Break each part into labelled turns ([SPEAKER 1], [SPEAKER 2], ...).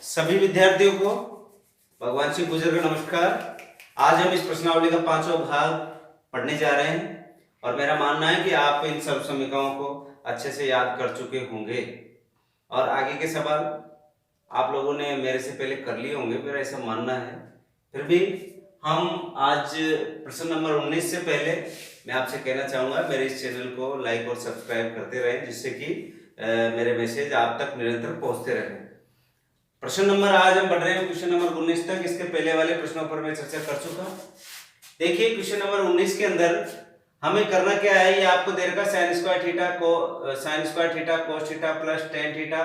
[SPEAKER 1] सभी विद्यार्थियों को भगवान श्री गुजर का नमस्कार। आज हम इस प्रश्नावली का 5वां भाग पढ़ने जा रहे हैं और मेरा मानना है कि आप इन सब समीकरणों को अच्छे से याद कर चुके होंगे और आगे के सवाल आप लोगों ने मेरे से पहले कर लिए होंगे, मेरा ऐसा मानना है। फिर भी हम आज प्रश्न नंबर 19 से पहले मैं आपसे कहना चाहूँगा मेरे इस चैनल को लाइक और सब्सक्राइब करते रहें, जिससे कि मेरे मैसेज आप तक निरंतर पहुँचते रहें। प्रश्न नंबर आज हम बढ़ रहे हैं क्वेश्चन नंबर 19 तक। इसके पहले वाले प्रश्नों पर मैं चर्चा कर चुका। देखिए क्वेश्चन नंबर 19 के अंदर हमें करना क्या है, ये आपको दे रखा sin square theta cos theta plus tan theta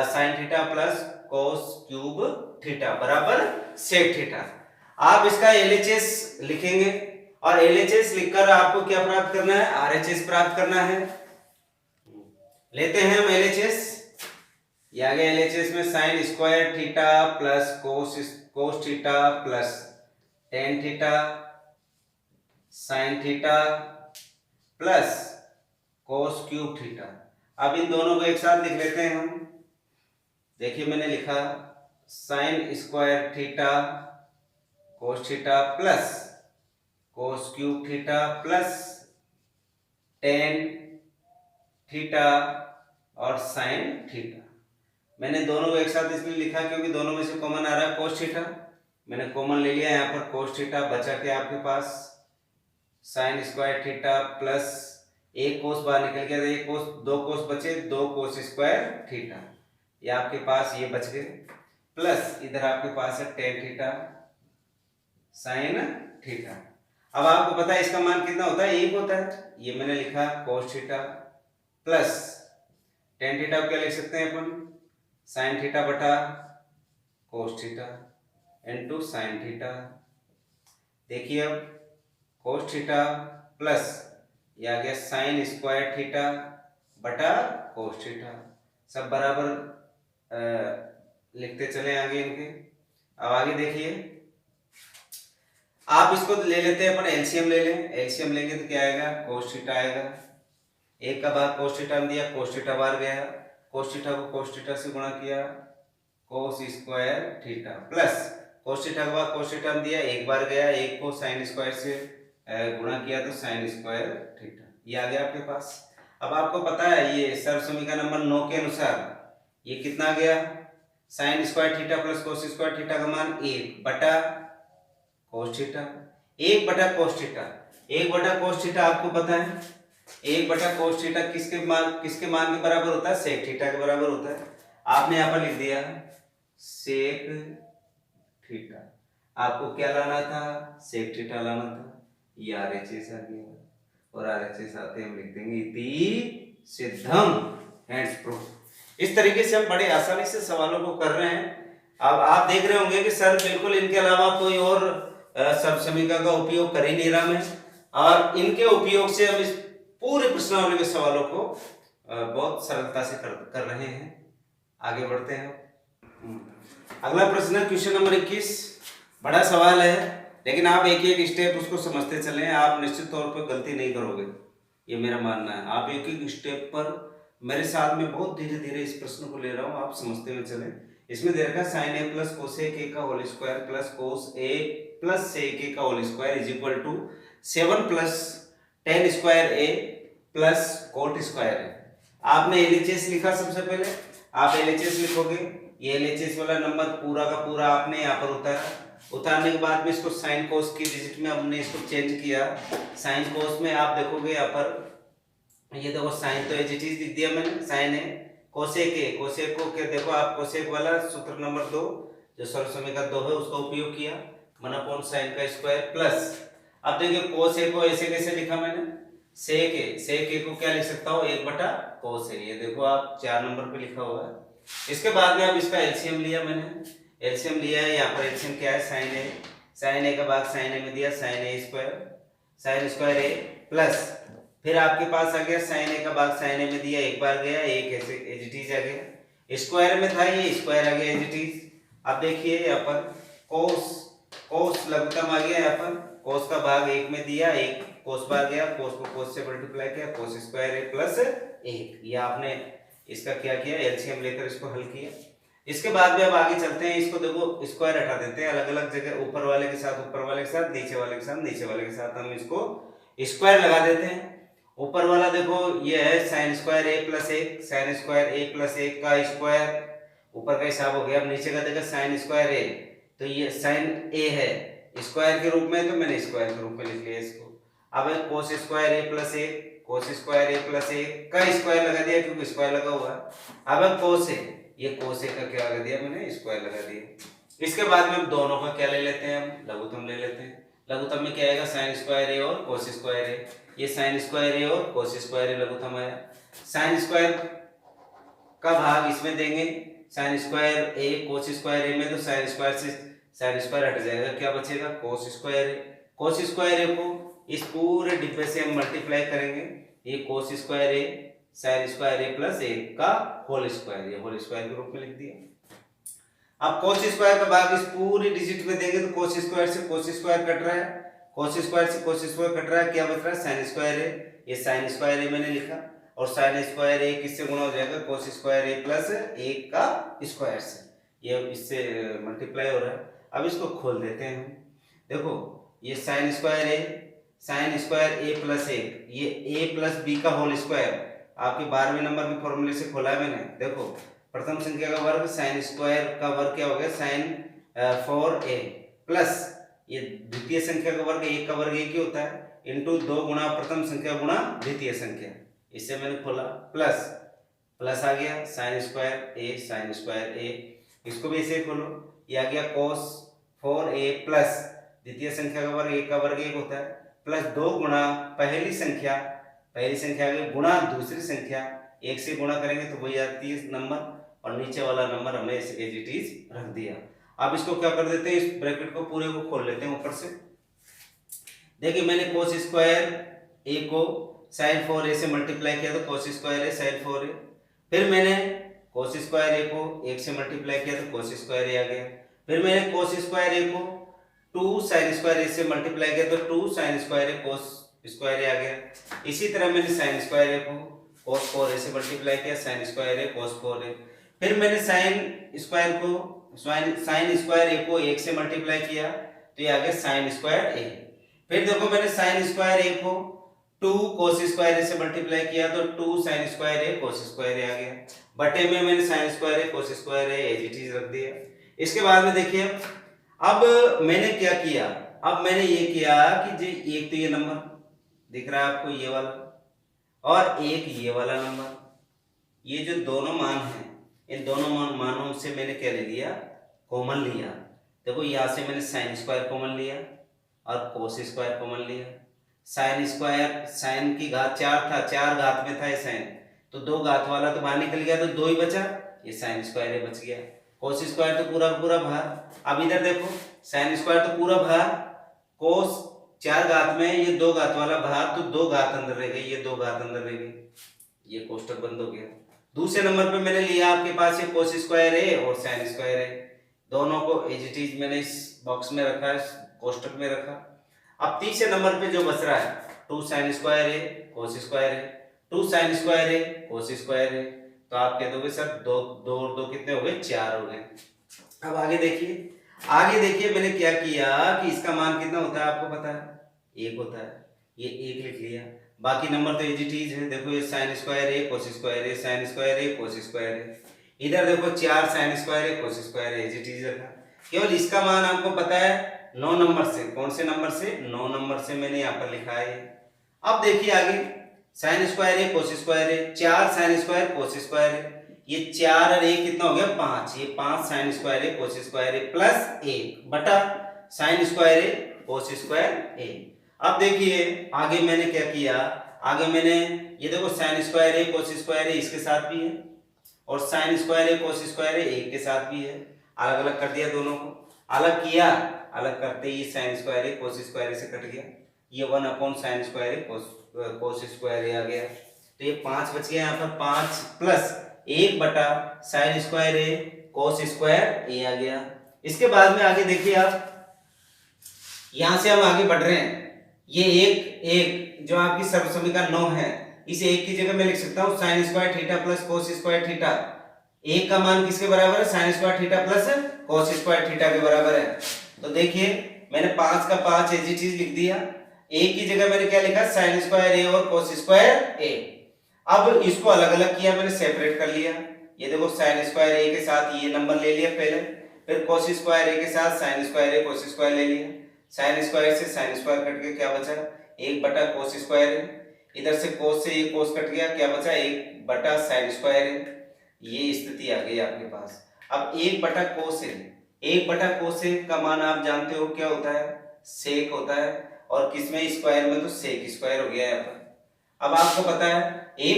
[SPEAKER 1] sin theta plus cos cube theta बराबर sec थीटा। आप इसका LHS लिखेंगे और LHS लिखकर आपको क्या प्राप्त करना है, RHS प्राप्त करना है। लेते हैं हम LHS। ये आ गया LHS में sin square theta plus cos theta plus tan theta sin theta plus cos cube theta. अब इन दोनों को एक साथ लिख लेते हैं हम। देखिए मैंने लिखा sin square theta cos theta plus cos cube theta plus tan theta और sin थीटा। मैंने दोनों को एक साथ इसलिए लिखा क्योंकि दोनों में से कॉमन आ रहा है cos थीटा। मैंने कॉमन ले लिया यहाँ पर cos थीटा, बचा के आपके पास sin स्क्वायर थीटा प्लस एक cos बाहर निकल गया, एक cos, दो cos बचे, दो cos स्क्वायर थीटा, ये आपके पास ये बच गए, प्लस इधर आपके पास है tan थीटा sin थीटा। अब आपको पता है इसका मान कितना होता है, एक होता है। ये मैंने लिखा cos theta plus tan theta क्या लिख सकते हैं अपन, sin थीटा बटा cos theta into sin theta. देखिए अब cos थीटा प्लस ये आ गया sin स्क्वायर थीटा बटा cos थीटा, सब बराबर लिखते चले आगे इनके। अब आगे देखिए, आप इसको ले लेते हैं अपन एलसीएम ले लें। एलसीएम लेंगे तो क्या आएगा, cos थीटा आएगा, एक का भाग cos थीटा में दिया, cos थीटा बाहर गया, cos थीटा को cos थीटा से गुणा किया cos square theta plus cos theta का भाग cos थीटा में दिया, एक बार गया, एक को sin स्क्वायर से गुणा किया तो sin स्क्वायर थीटा, ये आ गया आपके पास। अब आपको पता है ये सर्व समीकरण नंबर 9 के अनुसार ये कितना आ गया, sin square theta plus cos square theta का मान 1 बटा cos थीटा, 1 बटा cos थीटा, 1 बटा cos थीटा आपको पता है 1 बटा cos थीटा किसके मान के बराबर होता है, sec थीटा के बराबर होता है। आपने यहाँ पर लिख दिया sec थीटा, आपको क्या लाना था, sec थीटा लाना था, ये RHS आ गया और RHS आते हम लिख देंगे इति सिद्धम हैंड्स प्रूफ। इस तरीके से हम बड़े आसानी से सवालों को कर रहे हैं। अब आप देख रहे होंगे कि सर बिल्कुल इनके अलावा कोई और सब समीकरण का उपयोग कर ही नहीं रहा मैं, और इनके उपयोग से हम इस पूरे प्रश्नावली के सवालों को बहुत सरलता से कर रहे हैं। आगे बढ़ते हैं। अगला प्रश्न है क्वेश्चन नंबर 21। बड़ा सवाल है लेकिन आप एक एक स्टेप उसको समझते चलें, आप निश्चित तौर पर गलती नहीं करोगे, ये मेरा मानना है। आप एक एक स्टेप पर मेरे साथ में बहुत धीरे धीरे इस प्रश्न को ले रहा हूँ, आप समझते हुए चलें। इसमें दे रखा sin a plus cosec a का whole square plus cos a plus sec a का whole square is equal to 7 plus tan square a plus cot square है। आपने LHS लिखा, सबसे पहले आप LHS लिखोगे, ये LHS वाला नंबर पूरा का पूरा आपने यहाँ पर उतारा। उतारने के बाद में इसको sin cos की डिजिट में हमने इसको चेंज किया। sin cos में आप देखोगे यहाँ पर, ये देखो sin तो एज इट इज लिख दिया मैंने, sin है, कोसेक है, कोसेक को क्या देखो आप, कोसेक वाला सूत्र नंबर 2 जो सर्व समीकरण 2 है उसका उपयोग किया, 1 अपॉन sin का स्क्वायर प्लस, अब देखिए कोसेक को ऐसे कैसे लिखा मैंने, सेक है, सेक ए को क्या लिख सकता हूँ, 1 बटा कोस है, ये देखो आप 4 नंबर पे लिखा हुआ है। इसके बाद में अब इसका एलसीएम लिया मैंने, एलसीएम लिया है, यहाँ पर एलसीएम क्या है, sin a का भाग sin a में दिया sin a square a plus फिर आपके पास आ गया sin a का भाग sin a में दिया, एक बार गया, एक ऐसे एज इट इज आ गया, स्क्वायर में था ये स्क्वायर आ गया एज इट इज। अब देखिए यहाँ पर कोस लघुत्तम आ गया, यहाँ पर कोस का भाग 1 में दिया, एक कोस बार गया, कोस को कोस से मल्टीप्लाई किया, कोस स्क्वायर a प्लस 1, ये आपने इसका क्या किया, एलसीएम लेकर इसको हल किया। इसके बाद में अब आगे चलते हैं, इसको देखो स्क्वायर हटा देते हैं, अलग अलग जगह ऊपर वाले के साथ ऊपर वाले के साथ, नीचे वाले के साथ नीचे वाले के साथ हम इसको स्क्वायर लगा देते हैं। ऊपर वाला देखो ये है साइन स्क्वायर ए प्लस एक, साइन स्क्वायर ए प्लस एक का स्क्वायर, ऊपर का हिसाब हो गया। अब नीचे का देखो साइन स्क्वायर ए, तो ये साइन ए है स्क्वायर के रूप में, तो मैंने स्क्वायर के रूप में लिख लिया इसको। अब है कोस स्क्वायर ए प्लस एक, कोस स्क्वायर ए प्लस एक का स्क्वायर लगा दिया क्योंकि स्क्वायर लगा हुआ है। अब है कोस ए, ये कोस ए का क्या लगा दिया मैंने, स्क्वायर लगा दिया। इसके बाद में हम दोनों का क्या ले लेते हैं, हम लघुत्तम ले लेते हैं। लघुत्तम में क्या आएगा, साइन स्क्वायर ए और कोस स्क्वायर ए, ये साइन स्क्वायर ए और कोस स्क्वायर ए लघुत्तम आया। साइन स्क्वायर का भाग इसमें देंगे, साइन स्क्वायर ए कोस स्क्वायर ए में, तो साइन स्क्वायर से साइन स्क्वायर हट जाएगा, क्या बचेगा कोस स्क्वायर ए। कोस स्क्वायर ए को इस पूरे डिब्बे से हम मल्टीप्लाई करेंगे, ये कोस स्क्वायर ए साइन स्क्वायर ए प्लस ए का होल स्क्वायर, ये होल स्क्वायर के रूप में लिख दिया। अब कोस स्क्वायर का भाग इस पूरी डिजिट में देंगे, तो कोस स्क्वायर से कोस स्क्वायर कट रहा है, कोस स्क्वायर से कोस स्क्वायर कट रहा है, क्या बच रहा है साइन स्क्वायर ए, ये साइन स्क्वायर ए मैंने लिखा, और साइन स्क्वायर ए किससे गुणा हो जाएगा, कोस स्क्वायर ए प्लस ए का स्क्वायर से, ये इससे मल्टीप्लाई हो रहा है। अब इसको खोल देते हैं हम, देखो ये साइन स्क्वायर ए प्लस एक, ये ए प्लस बी का होल स्क्वायर, आपके 12वें नंबर के फॉर्मूले से खोला है मैंने। देखो प्रथम संख्या का वर्ग साइन स्क्वायर का वर्ग क्या हो गया, साइन 4a प्लस ये द्वितीय संख्या का वर्ग, एक का वर्ग एक ही होता है, इंटू 2 गुणा प्रथम संख्या गुणा द्वितीय संख्या, इससे मैंने खोला प्लस प्लस आ गया साइन स्क्वायर ए, इसको भी ऐसे खोलो, ये आ गया cos 4a प्लस द्वितीय संख्या का वर्ग, एक का वर्ग एक होता है, प्लस 2 गुणा पहली संख्या आ गई गुणा दूसरी संख्या, एक से गुणा करेंगे तो वही आती है नंबर, और नीचे वाला नंबर हमने एज इट इज रख दिया। अब इसको क्या कर देते हैं, इस ब्रैकेट को पूरे को खोल लेते हैं ऊपर से। देखिए मैंने कोस स्क्वायर ए को साइन 4a से मल्टीप्लाई किया, तो कोस स्क्वायर ए साइन 4a, फिर मैंने कोस स्क्वायर ए को 1 से मल्टीप्लाई किया तो कोस स्क्वायर ए आ गया, फिर मैंने कोस स्क्वायर ए को 2 साइन स्क्वायर ए से मल्टीप्लाई किया तो 2 sine square A cos square A आ गया। इसी तरह मैंने साइन स्क्वायर ए को cos 4a से मल्टीप्लाई किया, sign square A cos 4a, फिर मैंने साइन स्क्वायर ए को 1 से मल्टीप्लाई किया तो ये आ गया साइन स्क्वायर ए। फिर देखो मैंने साइन स्क्वायर ए को 2 cos स्क्वायर ए से मल्टीप्लाई किया तो 2 sine square A cos square A आ गया, बटे में मैंने sine square A cos square A as it is रख दिया। इसके बाद में देखिए अब मैंने क्या किया, अब मैंने ये किया कि जी एक तो ये नंबर दिख रहा है आपको ये वाला, और एक ये वाला नंबर, ये जो दोनों मान हैं इन दोनों मानों से मैंने क्या ले लिया, कॉमन लिया। देखो यहाँ से मैंने साइन स्क्वायर कॉमन लिया और कोस स्क्वायर कॉमन लिया। साइन स्क्वायर, साइन की घात 4 था, 4 घात में था ये साइन, तो 2 घात वाला तो बाहर निकल गया तो 2 ही बचा, ये साइन स्क्वायर बच गया। कोस स्क्वायर तो पूरा पूरा भार, अब इधर देखो साइन स्क्वायर तो पूरा भार, कोस 4 घात में ये 2 घात वाला भार, तो 2 घात अंदर रह गई, ये 2 घात अंदर रह गई, ये कोष्टक बंद हो गया। दूसरे नंबर पे मैंने लिया आपके पास ये कोस स्क्वायर है और साइन स्क्वायर है, दोनों को एज इट इज मैंने इस बॉक्स में रखा है, कोष्टक में रखा। अब तीसरे नंबर पे जो बच रहा है 2 साइन स्क्वायर है कोस स्क्वायर है, 2 साइन स्क्वायर है कोस स्क्वायर है, तो आप कह दोगे सर 2 और 2 कितने हो गए, 4 हो गए। अब आगे देखिए मैंने क्या किया कि इसका मान कितना होता है आपको पता है, 1 होता है, ये 1 लिख लिया, बाकी नंबर तो एज इट इज है। देखो ये साइन स्क्वायर है कोस स्क्वायर है, साइन स्क्वायर है कोस स्क्वायर है, इधर देखो 4 साइन स्क्वायर है कोस स्क्वायर है, एज इट इज रखा। केवल इसका मान आपको पता है 9 नंबर से, कौन से नंबर से, 9 नंबर से मैंने यहाँ पर लिखा है। अब देखिए आगे साइन स्क्वायर है कोस स्क्वायर है, 4 साइन स्क्वायर कोस स्क्वायर है, ये 4 और 1 कितना हो गया 5, ये 5 साइन स्क्वायर है कोस स्क्वायर है प्लस 1 बटा साइन स्क्वायर है कोस स्क्वायर है। अब देखिए आगे मैंने क्या किया, आगे मैंने ये देखो साइन स्क्वायर है कोस स्क्वायर है इसके साथ भी है, और साइन स्क्वायर है कोस स्क्वायर है 1 के साथ भी है, अलग अलग कर दिया, दोनों को अलग किया, अलग करते ही साइन स्क्वायर है कोस स्क्वायर से कट गया, ये 1 साइन स्क्वायर है कोस स्क्वायर आ गया, तो ये 5 बच गया यहाँ पर, 5 प्लस 1 बटा साइन स्क्वायर है कोस स्क्वायर ए आ गया। इसके बाद में आगे देखिए आप, यहां से हम आगे बढ़ रहे हैं, ये एक जो आपकी सर्वसमीकरण 9 है, इसे 1 की जगह मैं लिख सकता हूं साइन स्क्वायर थीटा प्लस कोस स्क्वायर थीटा, एक का मान किसके बराबर है, sign square theta plus cos square theta के बराबर है। तो देखिए मैंने 5 का 5 ऐसी चीज लिख दिया, ए की जगह मैंने क्या लिखा, साइन स्क्वायर ए और कॉस स्क्वायर ए। अब इसको अलग अलग किया, मैंने सेपरेट कर लिया। ये देखो साइन स्क्वायर ए के साथ ये नंबर ले लिया पहले, फिर कॉस स्क्वायर ए के साथ साइन स्क्वायर ए कॉस स्क्वायर ले लिया। साइन स्क्वायर से साइन स्क्वायर कट के क्या बचा, 1 कॉस स्क्वायर है। इधर से cos से ये cos कट गया, क्या बचा, 1 sin स्क्वायर है। ये स्थिति आ गई आपके पास। अब 1 cos है, 1 cos का मान आप जानते हो क्या होता है, सेक होता है, और किसमें स्क्वायर में, तो सेक स्क्वायर हो गया यहाँ पर। अब आपको पता है ये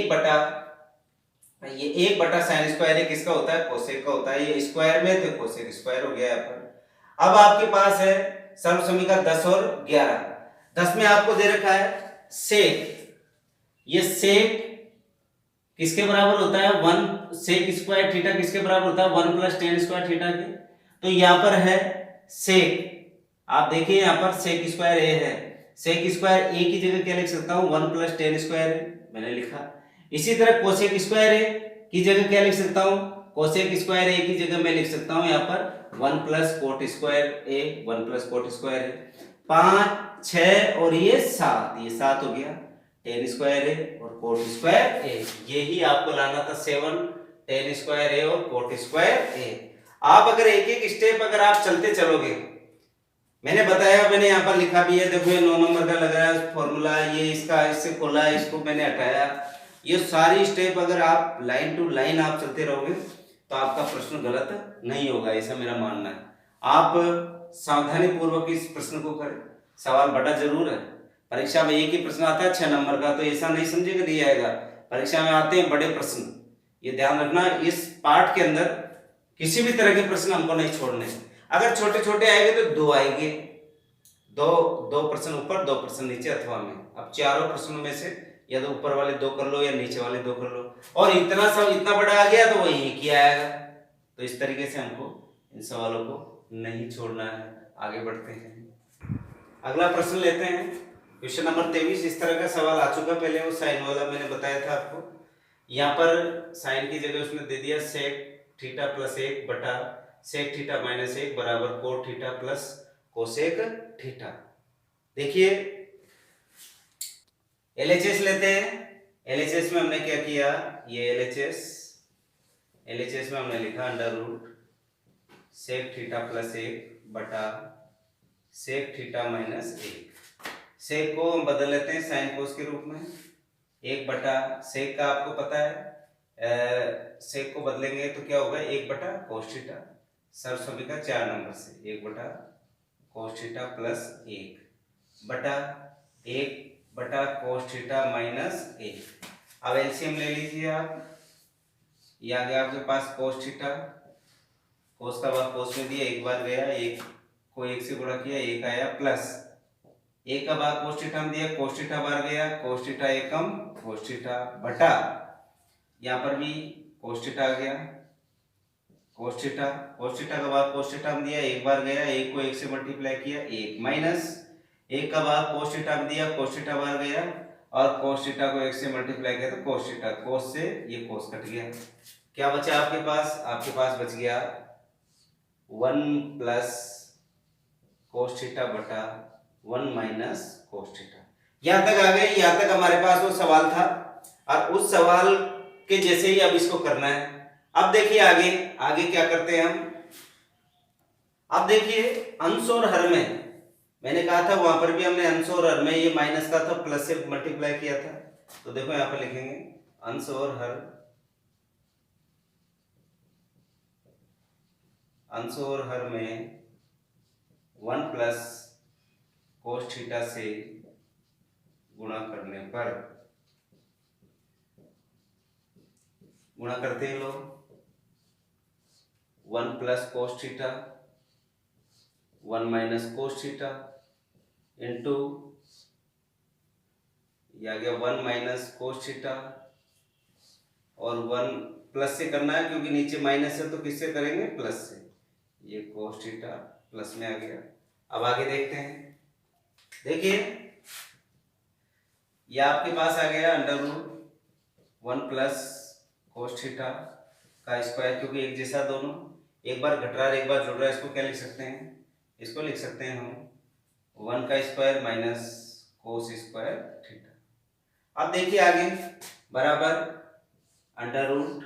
[SPEAKER 1] 1 sin स्क्वायर है, किसका होता है, कोसेक का होता है। ये स्क्वायर में तो कोसेक स्क्वायर हो गया यहाँ पर। अब आपके पास है सर्वसमीका 10 और 11। 10 में आपको दे रखा है सेक, ये सेक किसके बराबर होता है, 1 सेक स्क्वायर थीटा किसके बराबर होता है, 1 + tan स्क्वायर थीटा के। तो यहाँ पर है सेक, आप देखिए यहाँ पर सेक स्क्वायर ए है, सेक स्क्वायर ए की जगह क्या लिख सकता हूँ, 1 + tan स्क्वायर मैंने लिखा। इसी तरह कोसेक स्क्वायर ए की जगह क्या लिख सकता हूँ, कोसेक स्क्वायर ए की जगह मैं लिख सकता हूँ यहाँ पर 1 + cot स्क्वायर ए, 1 + cot स्क्वायर ए। 5 6 और ये 7, ये 7 हो गया, tan स्क्वायर ए और cot स्क्वायर ए। यही आपको लाना था 7 tan स्क्वायर ए और cot स्क्वायर ए। आप अगर एक एक स्टेप अगर आप चलते चलोगे, मैंने बताया, मैंने यहाँ पर लिखा भी है, देखो ये 9 नंबर का लग रहा है फॉर्मूला, ये इसका इससे खोला, इसको मैंने हटाया। ये सारी स्टेप अगर आप लाइन टू लाइन आप चलते रहोगे तो आपका प्रश्न गलत नहीं होगा, ऐसा मेरा मानना है। आप सावधानी पूर्वक इस प्रश्न को करें, सवाल बड़ा जरूर है। परीक्षा में एक ही प्रश्न आता है 6 नंबर का, तो ऐसा नहीं समझेगा नहीं आएगा, परीक्षा में आते हैं बड़े प्रश्न। ये ध्यान रखना, इस पार्ट के अंदर किसी भी तरह के प्रश्न हमको नहीं छोड़ने। अगर छोटे छोटे आएंगे तो 2 आएंगे, दो प्रश्न ऊपर 2 प्रश्न नीचे अथवा में। अब चारों प्रश्नों में से या तो ऊपर वाले 2 कर लो या नीचे वाले 2 कर लो, और इतना सब इतना बड़ा आ गया तो वही एक ही आएगा। तो इस तरीके से हमको इन सवालों को नहीं छोड़ना है। आगे बढ़ते हैं, अगला प्रश्न लेते हैं, क्वेश्चन नंबर 23। इस तरह का सवाल आ चुका पहले, वो साइन वाला मैंने बताया था आपको। यहाँ पर साइन की जगह उसने दे दिया सेक थीटा + 1 बटा सेक थीटा - 1 बराबर coat theta plus cosec theta. देखिए एलएचएस लेते हैं। एलएचएस में हमने क्या किया, ये एलएचएस में हमने लिखा √ सेक थीटा + 1 बटा सेक थीटा - 1। सेक को हम बदल लेते हैं साइन कोस के रूप में, 1 बटा सेक का आपको पता है, सेक को बदलेंगे तो क्या होगा, 1 बटा कोस थीटा, सर्वसमीका 4 नंबर से 1 बटा कोस थीटा प्लस 1 बटा 1 बटा कोस थीटा - 1। अब एलसीएम ले लीजिए आप, ये आ गया आपके पास कोस थीटा, कोस का भाग कोस में दिया, एक बार गया, 1 को 1 से गुणा किया, 1 आया, प्लस 1 का भाग कोस थीटा में दिया, कोस थीटा बार गया, कोस थीटा एकम कोस थीटा बटा, यहाँ पर भी कोस थीटा आ गया, कोस थीटा का भाग कोस थीटा में दिया, एक बार गया, 1 को 1 से मल्टीप्लाई किया, 1 माइनस 1 का भाग कोस थीटा में दिया, कोस थीटा बार गया, और कोस थीटा को 1 से मल्टीप्लाई किया तो कोस थीटा, कोस से ये कोस कट गया, क्या बचा आपके पास बच गया 1 प्लस कोस थीटा बटा 1 माइनस कोस थीटा। यहां तक आ गए, यहां तक हमारे पास वो सवाल था, और उस सवाल के जैसे ही अब इसको करना है। अब देखिए आगे क्या करते हैं हम। अब देखिए अंश और हर में मैंने कहा था, वहां पर भी हमने अंश और हर में ये माइनस का था, प्लस से मल्टीप्लाई किया था। तो देखो यहां पर लिखेंगे अंश और हर में 1 प्लस कोस थीटा से गुणा करने पर, गुणा करते हैं लोग, 1 plus cos theta 1 minus cos theta into ये आ गया 1 माइनस कोस थीटा, और 1 प्लस से करना है क्योंकि नीचे माइनस है, तो किससे करेंगे, प्लस से, ये कोस थीटा प्लस में आ गया। अब आगे देखते हैं, देखिए ये आपके पास आ गया √ 1 प्लस कोस थीटा का स्क्वायर, क्योंकि एक जैसा दोनों, एक बार घट रहा है एक बार जुड़ रहा है, इसको क्या लिख सकते हैं, इसको लिख सकते हैं हम 1 का square minus cos square theta. अब देखिए आगे बराबर under root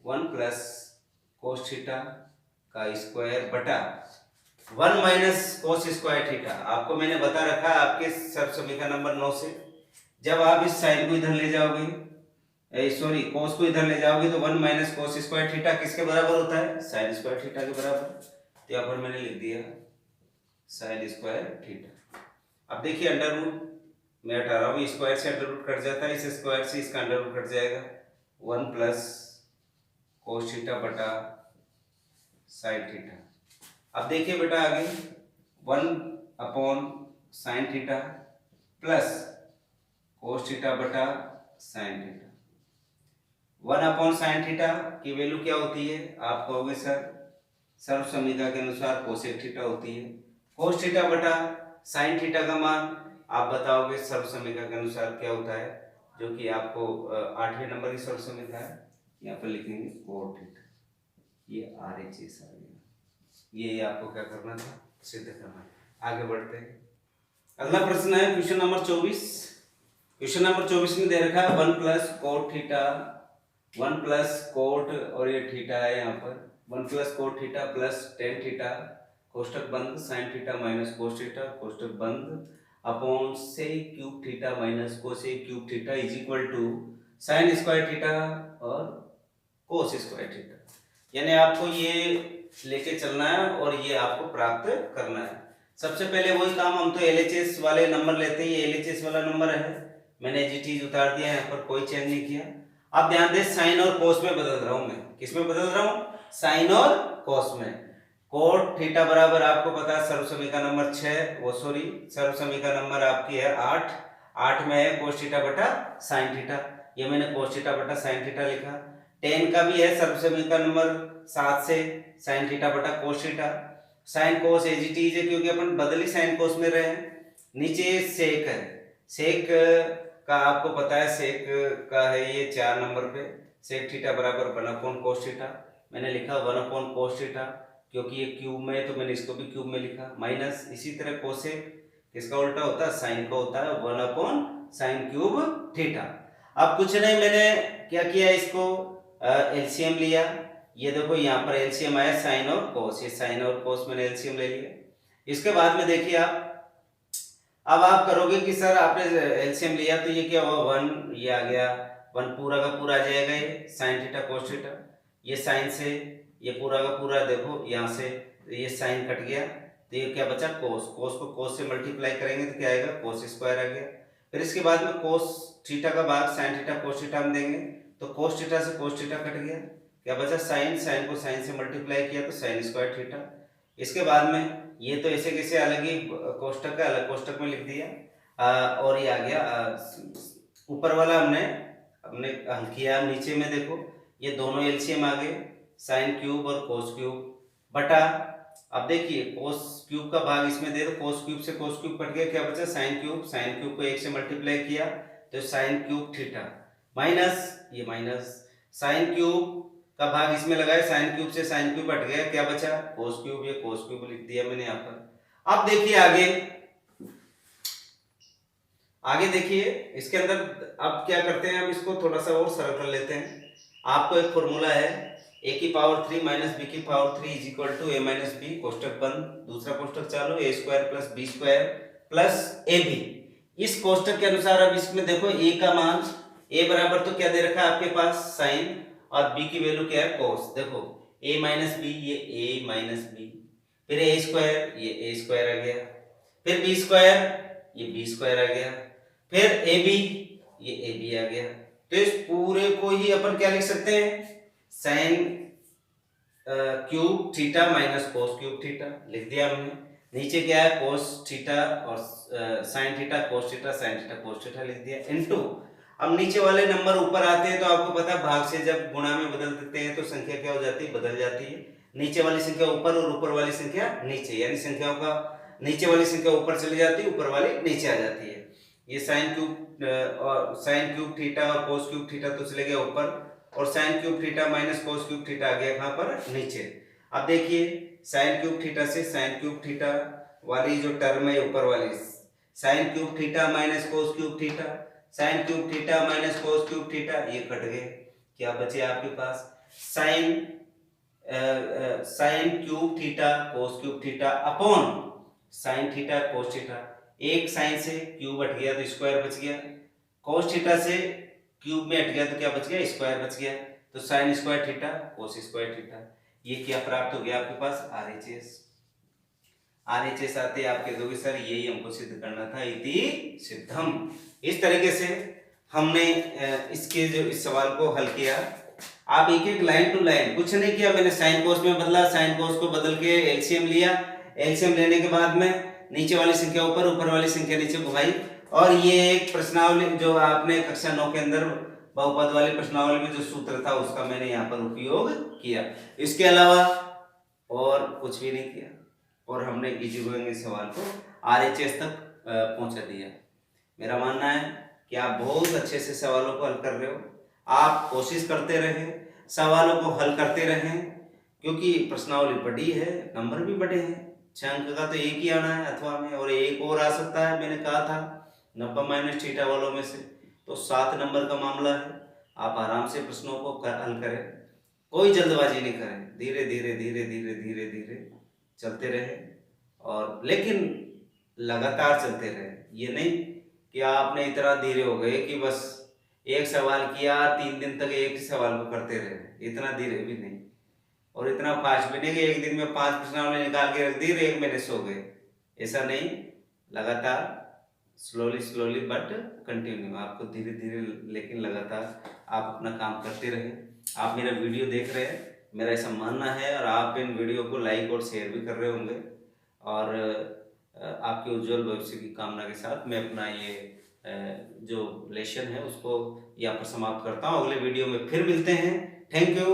[SPEAKER 1] 1 plus cos theta का स्क्वायर बटा 1 माइनस कोस स्क्वायर थीटा। आपको मैंने बता रखा है आपके सर्व समीकरण नंबर 9 से, जब आप इस साइन को इधर ले जाओगे, सॉरी कोस को इधर ले जाओगे तो 1 माइनस कोस स्क्वायर थीटा किसके बराबर होता है, साइन स्क्वायर थीटा के बराबर। तो यहाँ पर मैंने लिख दिया साइन स्क्वायर थीटा। अब देखिए अंडर रूट मैं हटा रहा हूँ, स्क्वायर से अंडर रूट कट जाता है, इस स्क्वायर से इसका अंडर रूट कट जाएगा, 1 प्लस कोस थीटा बटा साइन थीटा। अब देखिए बेटा आगे 1 upon sine theta plus cos theta बटा sine theta. 1 upon sine theta की वैल्यू क्या होती है, आप कहोगे सर सर्व समीकरण के अनुसार कोसेक थीटा होती है। कोस थीटा बटा साइन थीटा का मान आप बताओगे सर्व समीकरण के अनुसार क्या होता है, जो कि आपको 8वें नंबर की सर्व समीकरण है, यहाँ पर लिखेंगे कोट थीटा। ये RHS आ गया, ये आपको क्या करना था, सिद्ध करना है। आगे बढ़ते हैं, अगला प्रश्न है क्वेश्चन नंबर 24। क्वेश्चन नंबर 24 में दे रखा है 1 plus cot theta, 1 plus cot और ये थीटा है यहाँ पर, 1 plus cot theta plus tan theta कोष्टक बंद sine theta minus cos theta कोष्टक बंद upon sec cube theta minus cosec cube theta is equal to sine square theta और कोस स्क्वायर थीटा। यानी आपको ये लेके चलना है और ये आपको प्राप्त करना है। सबसे पहले वही काम, हम तो LHS वाले नंबर लेते हैं, ये LHS वाला नंबर है, मैंने जी चीज उतार दिया है, यहाँ पर कोई चेंज नहीं किया। अब ध्यान दें साइन और कोस में बदल रहा हूं मैं, किस में बदल रहा हूं, साइन और कोस में। कोट थीटा बराबर आपको पता है सर्व समीकरण नंबर 6, वो सॉरी सर्व समीकरण नंबर आपकी है 8 में है कोस थीटा बटा साइन थीटा, ये मैंने कोस थीटा बटा साइन थीटा लिखा। टेन का भी है सर्व समीकरण नंबर 7 से साइन थीटा बटा cos theta. Sine cos as it is है क्योंकि अपन बदली साइन कोस में रहे। नीचे सेक है, सेक का आपको पता है, सेक का है ये 4 नंबर पे, सेक थीटा बराबर 1 अपॉन कोस थीटा, मैंने लिखा 1 अपॉन कोस थीटा क्योंकि ये क्यूब में है तो मैंने इसको भी क्यूब में लिखा, माइनस इसी तरह कोसेक किसका उल्टा होता है, साइन का होता है 1 अपॉन साइन क्यूब थीटा। अब कुछ नहीं, मैंने क्या किया, इसको एलसीएम लिया, ये देखो यहाँ पर एलसीएम आया साइन और कोस, ये साइन और कोस मैंने एलसीएम ले लिया। इसके बाद में देखिए आप, अब आप करोगे कि सर आपने एलसीएम लिया तो ये क्या हुआ 1, ये आ गया 1 पूरा का पूरा आ जाएगा, ये साइन थीटा कोस थीटा, ये साइन से ये पूरा का पूरा देखो यहाँ से ये साइन कट गया तो ये क्या बचा कोस, कोस को कोस से मल्टीप्लाई करेंगे तो क्या आएगा कोस स्क्वायर आ गया। फिर इसके बाद में कोस थीटा का भाग साइन थीटा कोस थीटा में देंगे तो कोस थीटा से कोस थीटा कट गया, क्या बचा साइन, साइन को साइन से मल्टीप्लाई किया तो साइन स्क्वायर थीटा। इसके बाद में ये तो ऐसे कैसे अलग ही कोष्टक का अलग कोष्टक में लिख दिया और ये आ गया ऊपर वाला हमने हल किया, नीचे में देखो ये दोनों एलसीएम आ गए साइन क्यूब और कोस क्यूब बटा, अब देखिए कोस क्यूब का भाग इसमें दे दो, कोस क्यूब से कोस क्यूब कट गया, क्या बचा साइन क्यूब, साइन क्यूब को 1 से मल्टीप्लाई किया तो साइन क्यूब थीटा माइनस ये माइनस साइन क्यूब का भाग इसमें लगाया, साइन क्यूब से साइन क्यूब हट गया, क्या बचा कोस क्यूब, ये कोस क्यूब लिख दिया मैंने यहाँ पर। अब देखिए आगे, आगे देखिए इसके अंदर अब क्या करते हैं, हम इसको थोड़ा सा और सरल कर लेते हैं। आपको एक फॉर्मूला है a की पावर 3 माइनस b की power 3 is equal to a minus b, कोष्टक बंद, दूसरा कोष्टक चालू, a square plus b square plus ab। इस कोष्टक के अनुसार अब इसमें देखो a का मान, a बराबर तो क्या दे रखा है आपके पास साइन और b की वैल्यू क्या है कोस, देखो a माइनस b ये a माइनस b, फिर a स्क्वायर ये a स्क्वायर आ गया, फिर b स्क्वायर ये b स्क्वायर आ गया, फिर ab ये ab आ गया। तो इस पूरे को ही अपन क्या लिख सकते हैं, sign cube theta minus cos cube theta लिख दिया हमने। नीचे क्या है कोस थीटा और sign theta cos theta sign theta cos theta लिख दिया इनटू, अब नीचे वाले नंबर ऊपर आते हैं तो आपको पता है भाग से जब गुणा में बदल देते हैं तो संख्या क्या हो जाती है, बदल जाती है। नीचे वाली संख्या ऊपर और ऊपर वाली संख्या नीचे, यानी संख्याओं का नीचे वाली संख्या ऊपर चली जाती है, ऊपर वाली नीचे आ जाती है। ये साइन क्यूब थीटा और कोस क्यूब थीटा तो चले गया ऊपर और sine cube theta minus cos cube theta आ गया कहाँ पर, नीचे। अब देखिए साइन क्यूब थीटा से साइन क्यूब थीटा वाली जो टर्म है ऊपर वाली, sine cube theta minus cos cube theta, sine cube theta minus cos cube theta, ये कट गए। क्या बचे आपके पास, sine sine cube theta cos cube theta upon sine theta cos theta. एक साइन से क्यूब हट गया तो स्क्वायर बच गया, कोस थीटा से क्यूब में हट गया तो क्या बच गया, स्क्वायर बच गया। तो sign square theta cos square theta, ये क्या प्राप्त हो गया आपके पास, आरएचएस। आरएचएस आते आपके दोगे सर यही हमको सिद्ध करना था, इति सिद्धम। इस तरीके से हमने इसके जो इस सवाल को हल किया। आप एक एक लाइन टू लाइन, कुछ नहीं किया मैंने, साइन कोस में बदला, साइन कोस को बदल के एलसीएम लिया, एलसीएम लेने के बाद में नीचे वाली संख्या ऊपर, ऊपर वाली संख्या नीचे घुमाई, और ये एक प्रश्नावली जो आपने कक्षा 9 के अंदर बहुपद वाली प्रश्नावली में जो सूत्र था उसका मैंने यहाँ पर उपयोग किया। इसके अलावा और कुछ भी नहीं किया, और हमने इजी गोइंग इस सवाल को आरएचएस तक पहुंचा दिया। मेरा मानना है कि आप बहुत अच्छे से सवालों को हल कर रहे हो। आप कोशिश करते रहें, सवालों को हल करते रहें, क्योंकि प्रश्नावली बड़ी है, नंबर भी बड़े हैं। 6 अंक का तो एक ही आना है अथवा में, और एक और आ सकता है, मैंने कहा था 90 माइनस थीटा वालों में से, तो 7 नंबर का मामला है। आप आराम से प्रश्नों को हल करें, कोई जल्दबाजी नहीं करें, धीरे धीरे धीरे धीरे धीरे धीरे चलते रहे, और लेकिन लगातार चलते रहे। ये नहीं कि आपने इतना धीरे हो गए कि बस एक सवाल किया 3 दिन तक एक ही सवाल को करते रहे, इतना धीरे भी नहीं, और इतना फास्ट भी नहीं कि एक दिन में 5 प्रश्नावली निकाल के रख दी और 1 महीने सो गए, ऐसा नहीं। लगातार स्लोली स्लोली बट कंटिन्यू, आपको धीरे धीरे लेकिन लगातार आप अपना काम करते रहे। आप मेरा वीडियो देख रहे हैं, मेरा ऐसा मानना है, और आप इन वीडियो को लाइक और शेयर भी कर रहे होंगे, और आपके उज्जवल भविष्य की कामना के साथ मैं अपना ये जो लेसन है उसको यहाँ पर समाप्त करता हूँ। अगले वीडियो में फिर मिलते हैं। Thank you.